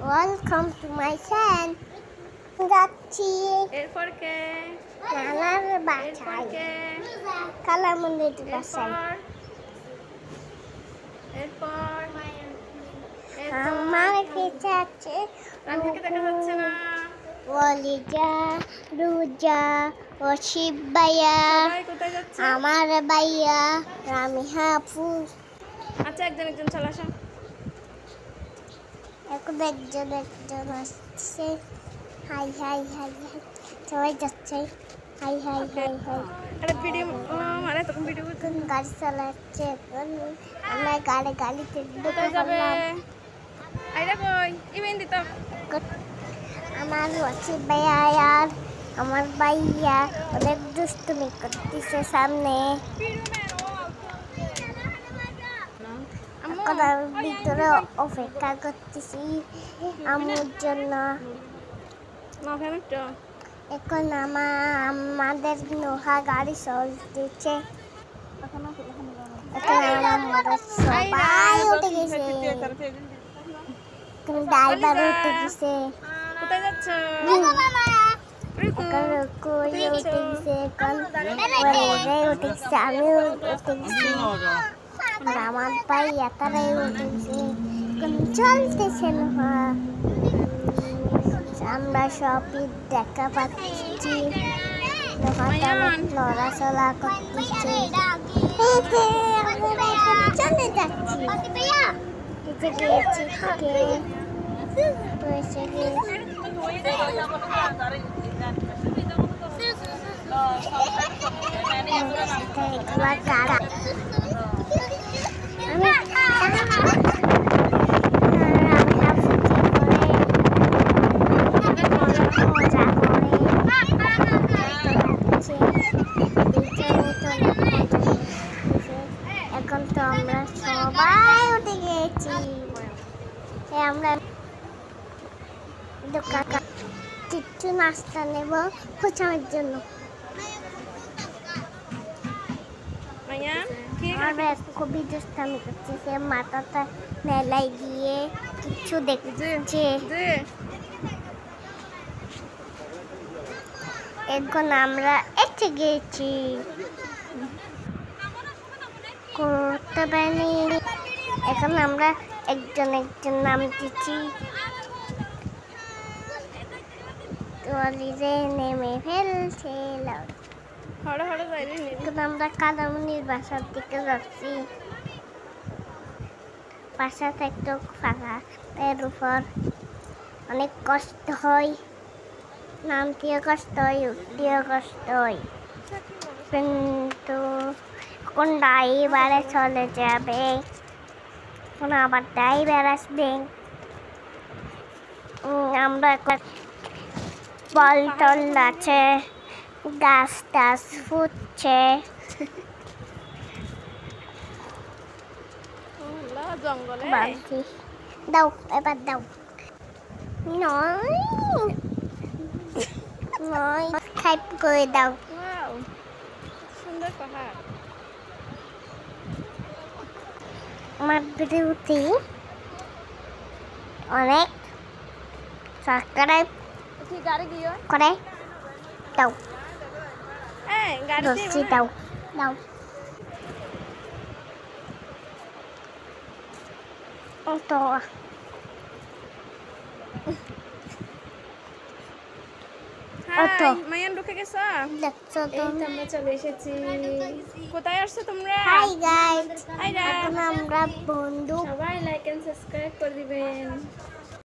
Welcome to my channel. যাচ্ছি এরপর কে? নানার বাসায়, কালামন্দির বাসায়। এরপর আমার কাছে আছে রাধিকে দেখা যাচ্ছে না। ওলিজা, রুজা, ওশিব ভাইয়া, সবাই কোথায় যাচ্ছে? আমার ভাইয়া রামিহা আপু। আচ্ছা, একজন একজন চলে আসো। এখন একজন একজন আসছে। হাই হাই হাই হাই, সবাই যাচ্ছে। High high high high. আরে ভিডিও মানে তখন ভিডিও এখন গাড়ি চালাচ্ছে। এখন আমরা গাড়িতে কোথায় যাবে? আইরা কই? ইভেন দিতাম। আমার ওয়াসিফ ভাইয়া আর আমার ভাইয়া অনেক দুষ্টুমি করতেছে সামনে। এখন আমি ভিতরে অপেক্ষা করতেছি আমার জন্য। এখন আমাদের নোহা গাড়ি চলতেছে। এখন আমরা সবাই উঠে গেছে। এখন ড্রাইভার উঠে গেছে। কোথায় যাচ্ছ? এখন কই উঠে গেছে। এখন ওরাই উঠে গেছে, আমিও উঠে গেছি। আমার ভাই এতারাই উঠে গেছে। এখন চলতেছে নোহা। আমরা সবই দেখা পাচ্ছি। নোহাটা নড়াচড়া করতেছে। চলে যাচ্ছি। এখন তো আমরা সবাই উঠে গেছি। আমরা দোকান কিছু নাস্তা নেব কুচামের জন্য। আমরা খুবই দুষ্টামি করতেছে, মাথাটা মেলাই দিয়ে কিছু দেখছে। এখন আমরা এসে গেছি। করতে পারিনি। এখন আমরা একজন একজন নাম দিচ্ছি। ট্রলিতে নেমে ফেলছে। এখন আমরা কালামনির বাসার দিকে যাচ্ছি। বাসাটা একটু ফাঁকা, এর উপর অনেক কষ্ট হয়। নামতেও কষ্ট হয়, উঠতেও কষ্ট হয়। কিন্তু কোন ড্রাইভারে চলে যাবে, কোন আবার ড্রাইভার আসবে। আমরা একটা বল টল আছে, গাছ টাছ ফুটছে। বালতি দাও, এবার দাও। নয় নয়, খাইপ করে দাও। সুন্দর পাহাড়। আমার ভিডিওতে অনেক সাবস্ক্রাইব করে দাও। রসি দাও দাও। তো মায়ান ঢুকে গেছো? দেখছো তো আমরা চলে এসেছি। কোথায় আসছো তোমরা? হাই গাইস, এখন আমরা বন্ধু। সবাই লাইক এন্ড সাবস্ক্রাইব করে দিবেন।